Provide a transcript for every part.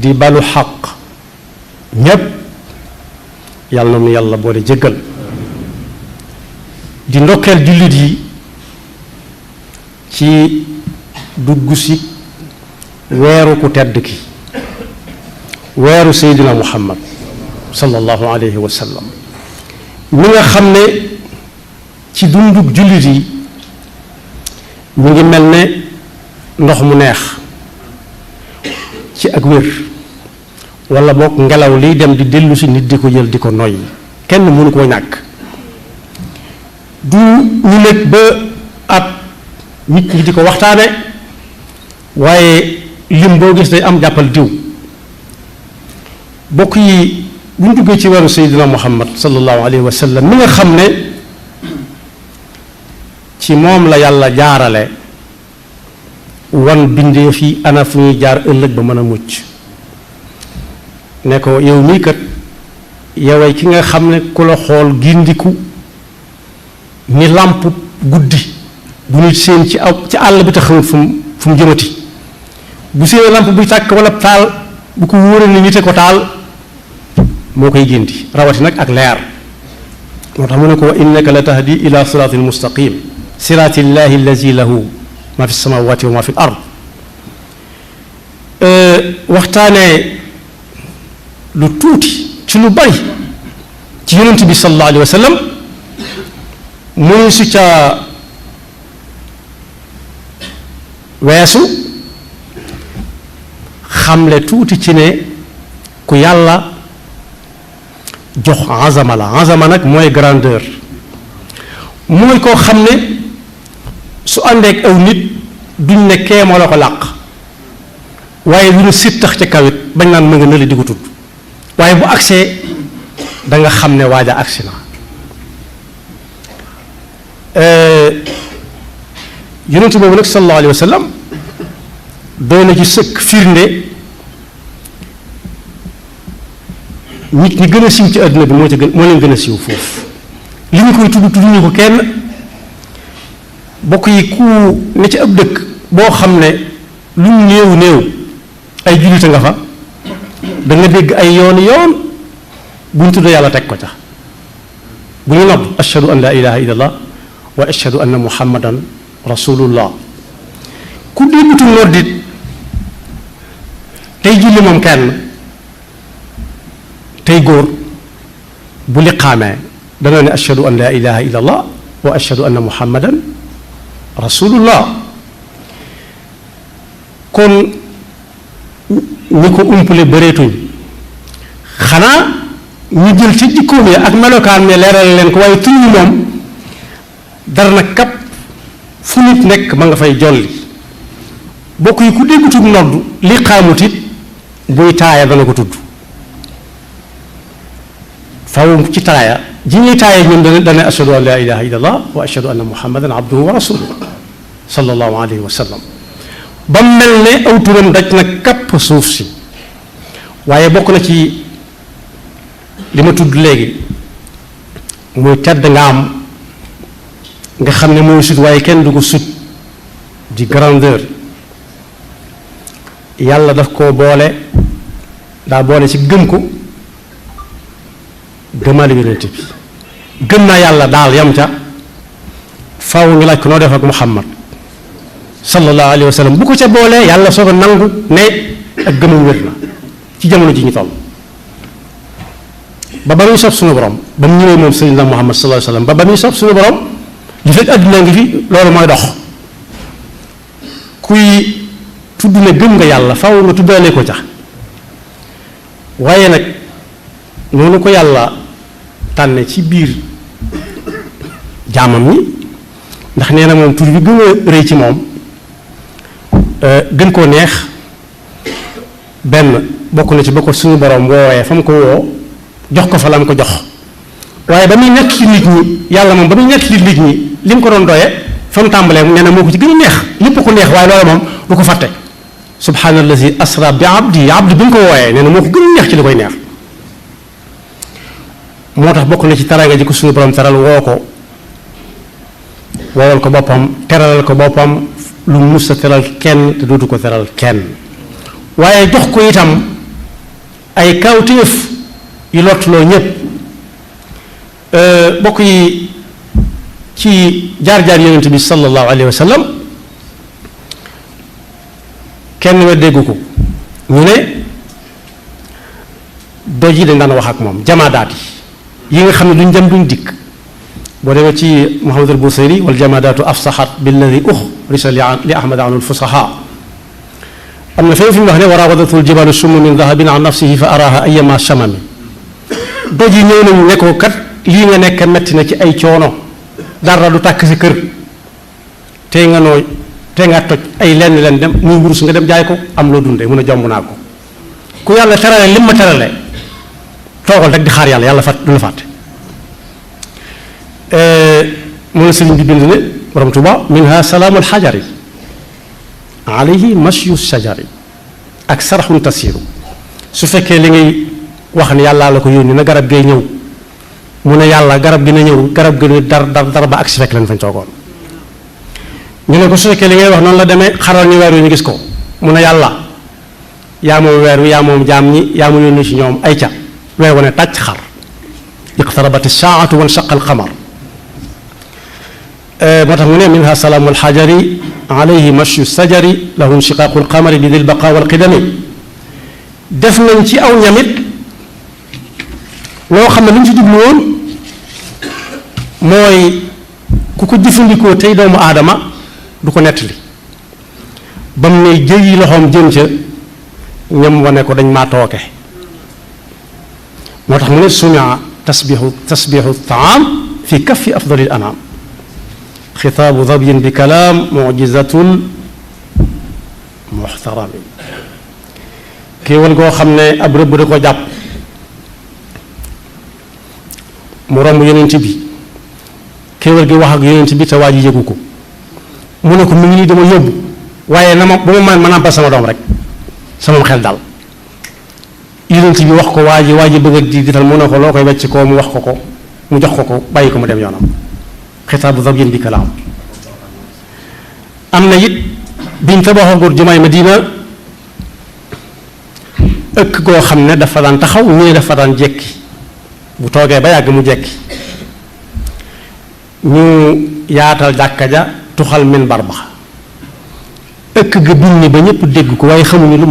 di balu xaq ñépp yàlla na mu yàlla boole jéggal di ndokkeel jullit yi ci dugg si weeru ku tedd ki weeru seydina muhammad sallallahu alayhi wa sallam mi nga xam ne ci dundug jullit yi mu ngi mel ne ndox mu neex ci ak wér wala boog ngelaw liy dem di dellu si nit di ko jël di ko noyyi kenn mënu koo ñàkk du ñu nekk ba at nit ñi di ko waxtaane waaye lim boo gis day am jàppal diw bokk yi bu ñu duggee ci weeru seydina muhammad sallallahu alayhi wa sallam mi nga xam ne ci moom la yàlla jaarale wan bindee fi ana fu ñuy jaar ëllëg ba mën a mucc ne ko yow mii kat yowee ki nga xam ne ku la xool gindiku ni làmp guddi bu nit seen ci àll bi te xamul fu mu jëmati bu seen làmp buy tàkk wala taal bu ko wóoree ni nite ko taal moo koy gindi rawati nag ak leer moo tax mu ne ko wa innaka la tahdi ila siratin mustaqim siratillahi allazi lahu ma fi samawati wa ma fi ard waxtaanee lu tuuti ci lu bari ci yonent bi sallallahu alayhi wa sallam muy su ca weesu xamle tuuti ci ne ku yàlla jox azama la azama nag mooy grandeur mooy koo xam ne su àndeek aw nit duñ ne kee moo la ko làq waaye lu ñu sittax ca kawit bañ naan ma nga nële di ko tudd waaye bu agsee da nga xam ne waaja agsi na yonent boobu nag sallallahu alayhi wa sallam doy na ci sëkk firnde nit ñi gën a siiw ci àdduna bi moo leen gën a siiw foofu li ñu koy tudd ñu ko kenn bokk yi ku ne ci ab dëkk boo xam ne lu mu néew néew ay jullite nga fa da nga dégg ay yoon bu ñu tudd yàlla teg ko ca bu ñu nodd ashhadu an la ilaha illallah wa ashhadu anna muhammadan rasulullah ku déggutu noddit tey julli moom kenn tey góor bu liqaamee dana ne ashhadu an la ilaha illallah wa ashhadu anna muhammadan rasulullah kon ñi ko umpale bëreetuñ xanaa ñu jël ci jikkoom ya ak melokaan mi leeral leen ko waaye tur yi moom dara na kap fu nit nekk ma nga fay jolli bokk yi ku déggutug noddu li xaamut it buy taaya dana ko tudd faw ci taaya ji ñuy taaya ñun dana ashhadu an la ilaha illallah wa ashhadu anna muhammadan abduhu wa rasuluhu sallallahu alayhi wa sallam ba mel ne aw turam daj na kapp suuf si waaye bokk na ci li ma tudd léegi muy tedd nga am nga xam ne mooy sut waaye kenn du ko sut di grandeur yàlla daf koo boole daa boole ci gëm ko gëmaale yonent bi gëm naa yàlla daal yam ca faw ñu laaj ko noo def ak muhammad sallallahu alayhi wa sallam bu ko ca boolee yàlla soo ko nangu ne ak gëmam wér na ci jamono ji ñu toll ba muy sopp suñu borom ba mu ñëwee moom sayyidina muhammad sallallahu alayhi wa sallam ba muy sopp suñu borom li fekk àdduna ngi fi loolu mooy dox kuy tudd ne gëm nga yàlla faw nga tuddalee ko ca waaye nag noonu ko yàlla tànne ci biir jaamam ñi ndax nee na moom tur bi gën a rëy ci moom gën koo neex benn bokk na ci ba ko suñu borom woowee fa mu ko woo jox ko fa la mu ko jox waaye ba muy nekk ci nit ñi yàlla moom ba muy nekk ci nit ñi li mu ko doon doyee fa mu tàmbalee nee na moo ko ci gën a neex lépp ko neex waaye loolu moom du ko fàtte subhaanallazi asra bi abdi bi mu ko wooyee nee na moo ko gën a neex ci li koy neex moo tax bokk na ci teraanga ji ko suñu borom teral woo ko woowal ko boppam teralal ko boppam lu mus a teral kenn te dootu ko teral kenn waaye jox ko itam ay kawtéef yu lottuloo ñépp. bokk yi ci jaar-jaar yonent bi sallallahu alayhi wa sallam kenn we déggu ko ñu ne doj yi dañ daan wax ak moom jamaadaat yi nga xam ne duñ dem duñ dikk boo demee ci Muhammad al-Busayri wal jamaadaatu afsaxat billadi uxrisa li ahmad anul fusaha am na fenn fi mu wax ne wa raawadatul jibaalu summu min dahabin an nafsihi fa araha ayyama shamami doj yi ñëw nañu ne ko kat lii nga nekk metti na ci ay coono dara du tàkk si kër tey nga toj ay lenn dem muy wurus nga dem jaay ko am loo dundee mun a jomb naa ko ku yàlla terale lim ma terale toogal rek di xaar yàlla du la fàtte. mu ne sëriñ bi bind ne borom Tuuba minha salaamul xajari alayhi mashyu shajari ak saraxun tasiru su fekkee li ngay wax ne yàllaa la ko yónni na garab gay ñëw mu ne yàlla garab gi na ñëw garab gi ne dar ba ak si fekk leen fañ toogoon ñu ne ko su fekkee li ngay wax noonu la demee xaral ñu weer wi ñu gis ko mu ne yàlla yaa moom weer wi yaa moom jaam ñi yaa mu yónni ci ñoom ay ca weer wane tàcc xar iqtarabati saatu wan shaqa alqamar moo tax mu ne minha salaamu alxajari alayhi mashu sajari lahu inshiqaaqu alqamari bi dil baqa walqidami def nañ ci aw ñamit loo xam ne li ñu ci jublu woon mooy ku ko jëfandikoo tey doomu aadama du ko nettali ba mu ne jëyi loxoom jëm ca ñam wane ko dañ maa tooke moo tax mu ne sumia tasbixu taam fi kaffi afdalil anaam xitaabu dabyin bi kalaam mujizatul muxtarami kéewal goo xam ne ab rëbb da ko jàpp mu romb yonent bi kéewal gi wax ak yonent bi te waa ji yëgu ko mu ne ko mu ngi nii dama yóbbu waaye na ma bu ma mën a sama doom rek sama xel dal yonent bi wax ko waa ji bëgg a diital mu ne ko loo koy wecc koo mu wax ko mu jox ko bàyyi ko mu dem yoonam xitaabu dabyin bi kalaam am na it biñ tabaxagul jumaay Madina ëkk goo xam ne dafa daan taxaw ñii dafa daan jekki bu toogee ba yàgg mu jekki ñu yaatal jàkka ja tuxal minbar ba ëkk ga bind ba ñëpp dégg ko waaye xamuñu lu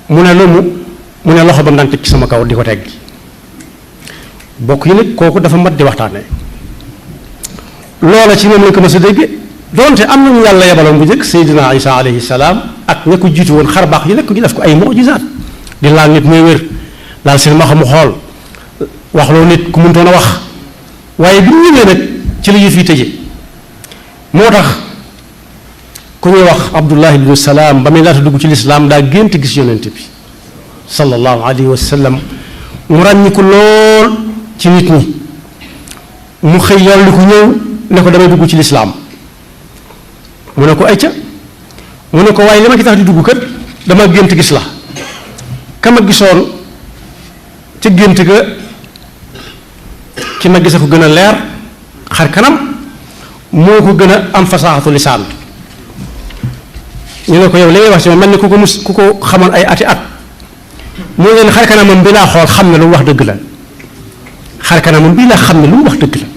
mu ne loxo ba mu daan teg ci sama kaw di ko teggi bokk yi nag kooku dafa mat di waxtaane loola ci moom lañ ko mës a dégg doonte am nañu yàlla yebaloon bu njëkk Seydina Isa alayhi salaam ak ña ko jiitu woon xar baax yi nekk ñu def ko ay mujizaat di laal nit muy wér laal seen ma mu xool wax loo nit ku mëntoon a wax waaye bi ñu ñëwee nag ci la yëf yi tëje moo tax ku ñuy wax Abdullah ibnu Salaam ba muy laata dugg ci lislaam daa gént gis yonent bi sallallahu alayhi wa sallam mu ràññi ko lool ci nit ñi mu xëy yoon li ko ñëw ne ko damay dugg ci lislaam mu ne ko ayca mu ne ko waaye li ma ci tax di dugg kat dama gént gis la kama gisoon ca gént ga ki ma gise ko gën a leer xar kanam moo ko gën a am fasaaxatu lisaan ñu ne ko yow li ngay wax ci ma mel ni ku ko xamoon ay ati at moo leen xar kanamam bi laa xool xam ne lu mu wax dëgg la xar kanamam bii laa xam ne lu mu wax dëgg la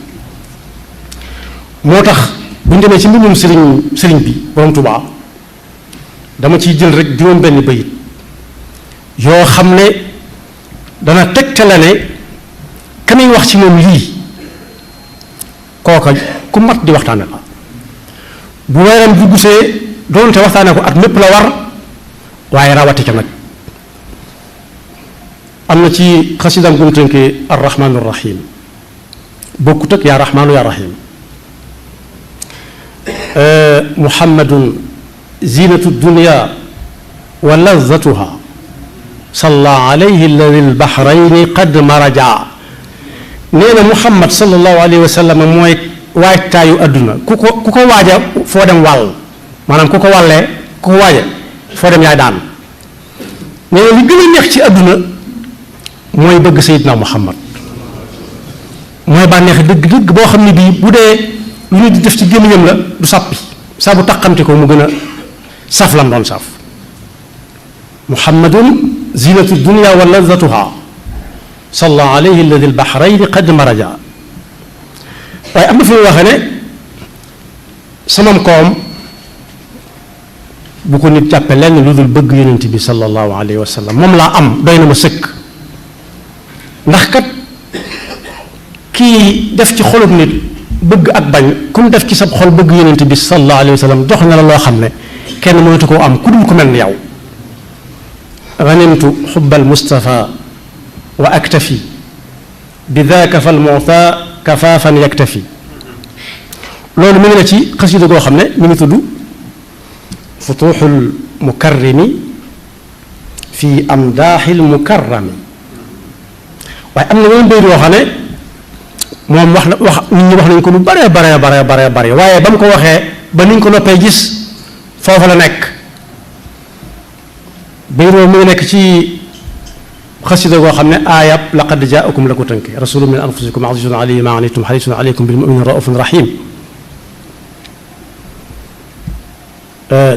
moo tax bu ñu demee ci mbindum sëriñ bi borom Tuubaa dama ciy jël rek juróom benn bayit yoo xam ne dana tegtale ne ka muy wax ci moom lii kooka ku mat di waxtaane la bu weeram bi gusee doonte waxtaane ko at mépp la war waaye rawati ca nag am na ci xasidam gu mu tënkee arrahmaanu rahim bokkut ak yaa rahmaanu yaa rahim muhammadun zinatu dunya wa lazatuha salla alayhi alladi albahrayni qad maraja nee na muhammad sallallahu alayhi wa sallam mooy waajtaayu adduna ku ko waaja foo dem wàll maanaam ku ko wàllee ku ko waaja foo dem yaay daan nee na li gën a neex ci adduna mooy bëgg Seydina Muhammad mooy bànneex dëgg-dëgg boo xam ne bii bu dee lu ñu di def ci gémmiñam la du sàppi saa bu taqamti ko mu gën a saf lam doon saf muhammadun zinatu dunya wa lazatuha salla alayhi alladi albahrayni qad maraja waaye am na fi mu waxee ne samam koom bu ko nit jàppe lenn lu dul bëgg yonent bi sallallahu alayhi wa sallam moom laa am doy na ma sëkk ndax kat kii def ci xolub nit bëgg ak bañ ku mu def ci sab xol bëgg yonent bi sallallahu alayhi wa sallam jox na la loo xam ne kenn mënatu koo am ku dul ku mel ni yow ganimtu xubbal Mustafa wa aktafi bi daaka fal mu'ta kafaafan yaktafi loolu mi ngi ne ci xasida goo xam ne mi ngi tudd futuuxul mukarrimi fi amdaaxil mukarrami waaye am na yeneen bayit yoo xam ne moom wax nit ñi wax nañ ko lu bare bare waaye ba mu ko waxee ba niñ ko noppee gis foofa la nekk bayit mi ngi nekk ci xasida goo xam ne aayab laqad jaakum la ko tënke rasulun min anfusikum azizun alayhi ma anittum harisun alaykum bil mu'minin raufun rahim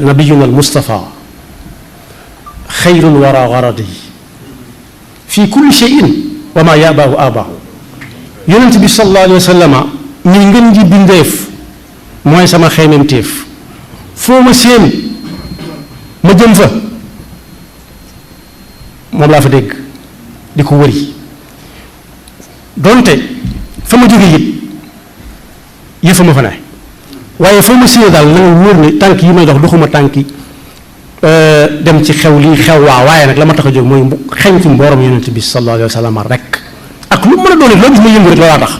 nabiyuna almustafa xayrul wara garadi fi kulli cheyin wa ma yabaahu abaahu yonent bi sallallahu alayhi wa sallama mi ngeen ji bindeef mooy sama xeymemtéef foo ma séen ma jëm fa moom laa fa dégg di ko wëri donte fa ma jóge it yëfa ma fa ne waaye fa ma séen daal na nga wóor ne tànk yi may dox doxuma tànki dem ci xew lii xew waaye nag la ma tax a jóg mooy xeñtu mboorom yonent bi sallallahu alayhi wa sallam rek ak lu mën a doon it loolu gis ma yëngu rek loolaa tax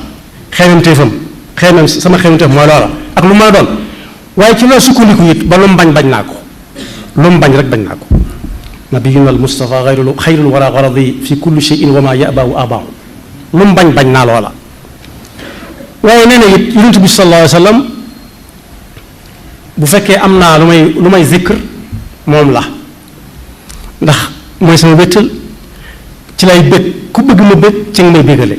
xeymemtéefam sama xeymemtéef mooy loola ak lu mën a doon waaye ci la sukkandiku it ba lu mu bañ naa ko lu mu bañ rek bañ naa ko nabiyuna al mustafa xayrul wara garadi fi kulli cheyin wa ma yabaahu abaahu lu mu bañ naa loola waaye nee na it yonent bi sallallahu alayhi wa sallam bu fekkee am naa lu may zikr moom la ndax mooy sama wéttal ci lay bég ku bëgg ma bég ci nga may bégale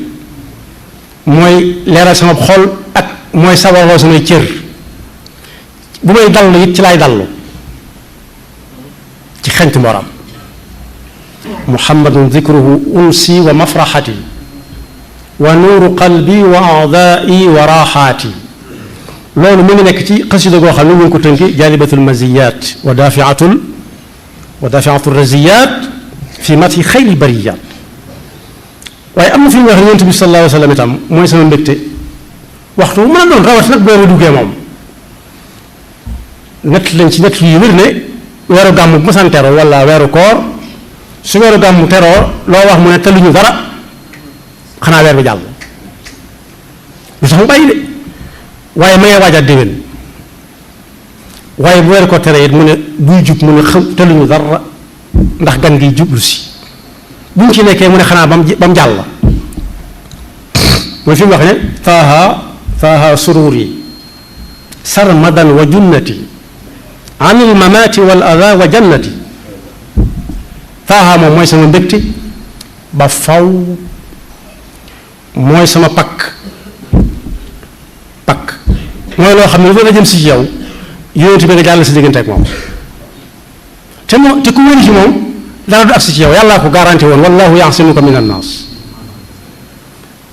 mooy leeral sama xol ak mooy sawarloo samay cër bu may dallu it ci lay dallu ci xent moram muhammadun zikruhu unsi wa mafraxati wa nuuru qalbi wa aadaai wa raaxaati loolu mu ngi nekk ci xasida goo xam ne ñu ngi ko tënki jaalibatul maziyat wa daafiatul raziyat fi mati xayri bariyat waaye am na fi mu wax yonent bi sallallahu alayhi wa sallam itam mooy sama mbégte waxtu bu mën a doon rawat nag weeru duggee moom nett lañ ci nett yu wér ne weeru gàmm bu masaan teroo wala weeru koor su weeru gàmm teroo loo wax mu ne teluñu dara xanaa weer bi jàll lu tax mu bàyyi de waaye mayee waajaat déwén waaye bu weeru ko tere it mu ne buy jub mu ne xaw teluñu dara ndax gan gi jublu si bu ñu ci nekkee mu ne xanaa ba mu jàll mooy fi mu wax ne taaha sururi sarmadan wa junnati an il mamaati wal ada wa jannati taaha moom mooy sama mbégte ba faw mooy sama pakk mooy loo xam ne lu la jëm si ci yow yonent bi nga jàll si diggante ak moom te ku wéri ci moom dara du agsi ci yow yàllaa ko garanti woon wallahu yaasimuka min annaas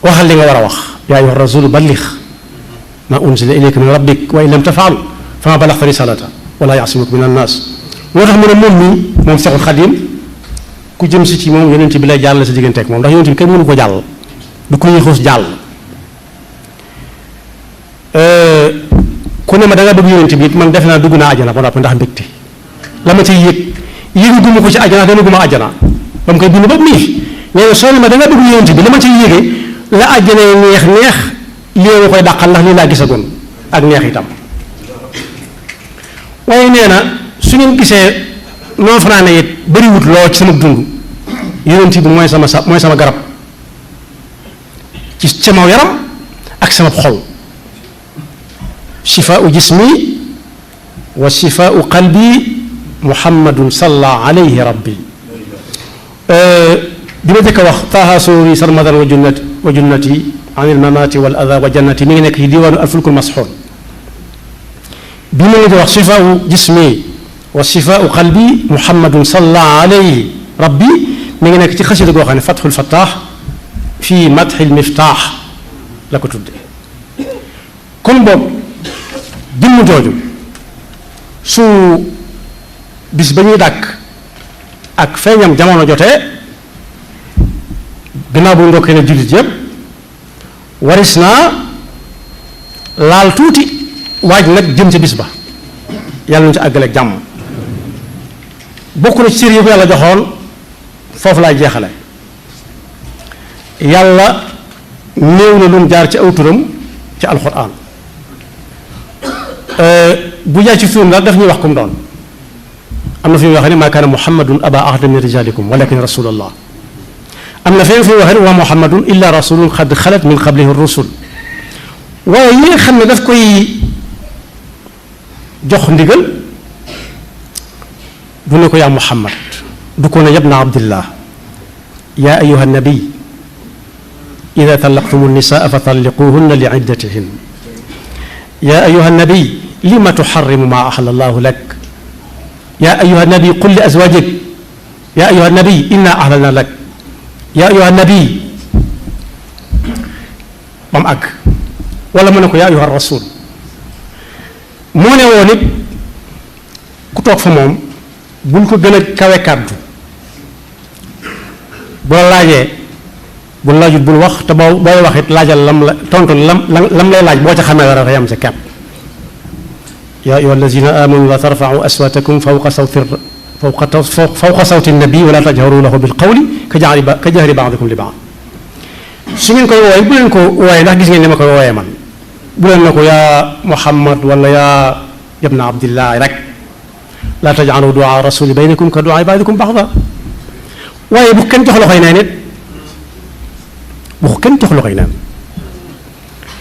waxal li nga war a wax yaa ayyuha rasulu ballix ma unzila ilayka min rabbik wa in lam tafaal fama balaxta risalata wala yaasimuka min annaas moo tax mu ne moom mii moom Seexul Xadiim ku jëm si ci moom yonent bi lay jàll si diggante ak moom ndax yonent bi kenn mënu ko jàll du ko ñuy xuus jàll ku ne ma da nga bëgg yonent bi it man defe naa dugg naa àjjana ba noppi ndax mbégte la ma ciy yëgu guma ko ci àjjana dana guma àjjana ba mu koy bind ba nii nee na soo ne ma da nga bëgg yonent bi la ma ciy yëgee la àjjana neex lii ma koy dàqal ndax lii laa gisagoon ak neex itam waaye nee na su ngeen gisee noo fanaane it bëriwut loo ci sama dund yonent bi mooy sama garab ci sama yaram ak sama xol shifaau jismi wa shifaau qalbi muhammadun salla alayhi rabbi bi ma jëkk a wax taaha sururi sarmadan wa junnati an il mamaati wal ada wa jannati mi ngi nekk ci diwaanu alfulkul masxuun bi ma ngi di wax shifaau jismi wa shifaau qalbi muhammadun salla alayhi rabbi mi ngi nekk ci xasida goo xam ne Fathul Fattah fii Madhil Miftah la ko tudde kon boobu jëmm jooju su bis ba ñuy dàkk ak feeñam jamono jotee gannaaw bu ndokkee ne jullit yépp waris naa laal tuuti waaj nag jëm ca bis ba yàlla ñu ci àggale ak jàmm bokk na ci cër yi ko yàlla joxoon foofu laay jeexale yàlla néew na lu mu jaar ci aw turam ci alxuraan bu jaay ci turam daal daf ñuy wax comme doon am na fi ñuy waxee ne maa kaana muhammadun aba ahada min rijalikum walakin rasulallah am na feneen fi ñuy waxee ne wa muhammadun illa rasulun qad xalat min qablihi rusul waaye yi nga xam ne daf koy jox ndigal du ne ko yaa muhammad du ko ne yabna abdillah yaa ayuha nabi ida talaqtumu nisaa fa talliquhunna li iddatihin yaa ayuha nabi lima tuxarrimu maa axala allahu lak yaa ayuha nabi qul li azwajik yaa ayuha nabi inna ahlalna lak yaa ayuha nabi ba mu àgg wala mu ne ko yaa ayuha rasul moo ne woon it ku toog fa moom bul ko gën a kawe kàddu bu la laajee bul laajut bul wax te booy wax it laajal lam la tontu lam lay laaj boo ca xamee dara dafay am sa kepp yaa ayyuha allazina amanu la tarfa'u aswatakum fawqa sawti nabi wala tajharu lahu bil qawli ka jahri ba'dikum li ba'd su ngeen koy wooye bu leen ko wooye ndax gis ngeen ni ma koy wooyee man bu leen na ko yaa muhammad wala yaa ibna abdillah rek la taj'alu du'a rasuli baynakum ka du'a ba'dikum ba'da waaye bu kenn jox loxoy neen it bu kenn jox loxoy neen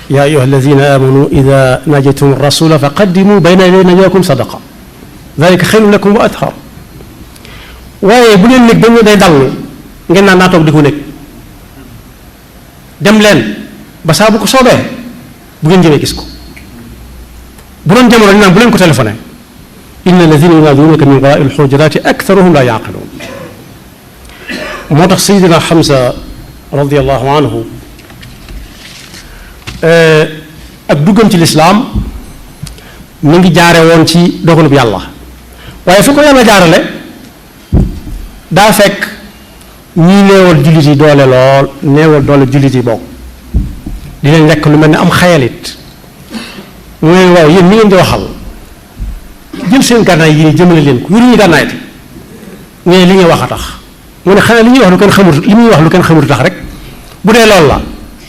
yaa ayyuha allazina amanu ida najaytum rasula faqaddimu bayna yaday najwaakum sadaqa dalika xayrun lakum wa athar waaye bu leen nekk dañu day dal ngeen naan naa toog di ko nekk dem leen ba saa bu ko soobee bu ngeen jëmee gis ko bu doon jamono naan bu leen ko téléphoné inna alladina yunaadunaka min waraai alxujuraati aktharuhum la yaqiluun moo tax Seydina Hamza radiallahu anhu ak duggam ci lislaam mi ngi jaare woon ci dogalub yàlla waaye fu ko yàlla jaarale daa fekk ñii néewal jullit yi doole lool néewal doole jullit yi bokk di leen lekk lu mel ne am xayalit mu ne waaw yéen mi ngeen di waxal jël seen gànnaay yi jëmale leen ko yoruñu gànnaay te ne li ñuy wax a tax mu ne xanaa li ñuy wax lu kenn xamut li muy wax lu kenn xamut tax rek bu dee loolu la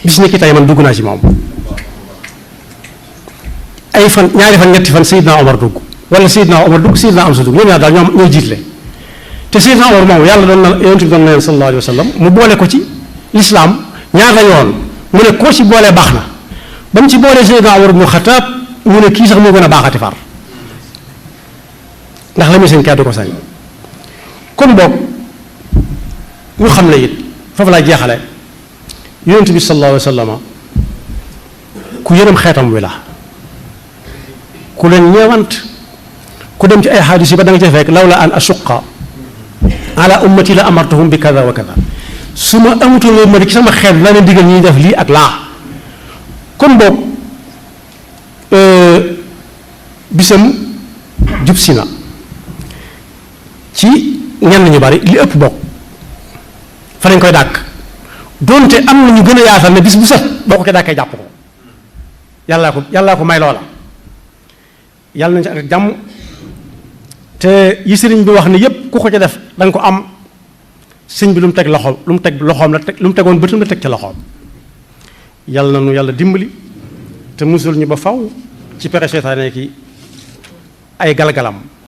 bis ni ki tey man dugg naa ci moom ay fan ñaari fan ñetti fan Seydina Omar dugg wala Seydina Omar dugg Seydina Amsa dugg ñoom ñaar daal ñooy jiitle te Seydina Omar moom yàlla doon na yonent bi doon na leen sallallahu alayhi wa sallam mu boole ko ci lislaam ñaar la yoon mu ne koo ci boolee baax na ba mu ci boolee Seydina Omar ibnu Xataab mu ne kii sax moo gën a baaxati far ndax la muy seen kàddu ko sañ kon boog ñu xam ne it foofu laa jeexale yonent bi sallallahu alayhi wa sallam ku yërëm xeetam wi la ku leen ñeewant ku dem ci ay xaadis yi ba da nga ca fekk lawla an ashuqa ala ummati la amartuhum bi kada wa kada su ma amutoon loolu ma di ci sama xeet la leen digal ñuy def lii ak laa kon boog bisam jub si na ci ñenn ñu bari li ëpp bokk fa lañ koy dàkk doonte am na ñu gën a yaatal ne bis bu set boo ko ca dàkkee jàpp ko yàllaa ko may loola yàlla nañ ci ak jàmm te yi sëriñ bi wax ne yépp ku ko ca def da nga ko am sëñ bi lu mu teg loxoom lu mu teg loxoom la teg lu mu tegoon bëtam la teg ca loxoom yàlla na nu yàlla dimbali te musul ñu ba faw ci pexe seytaane ki ay galgalam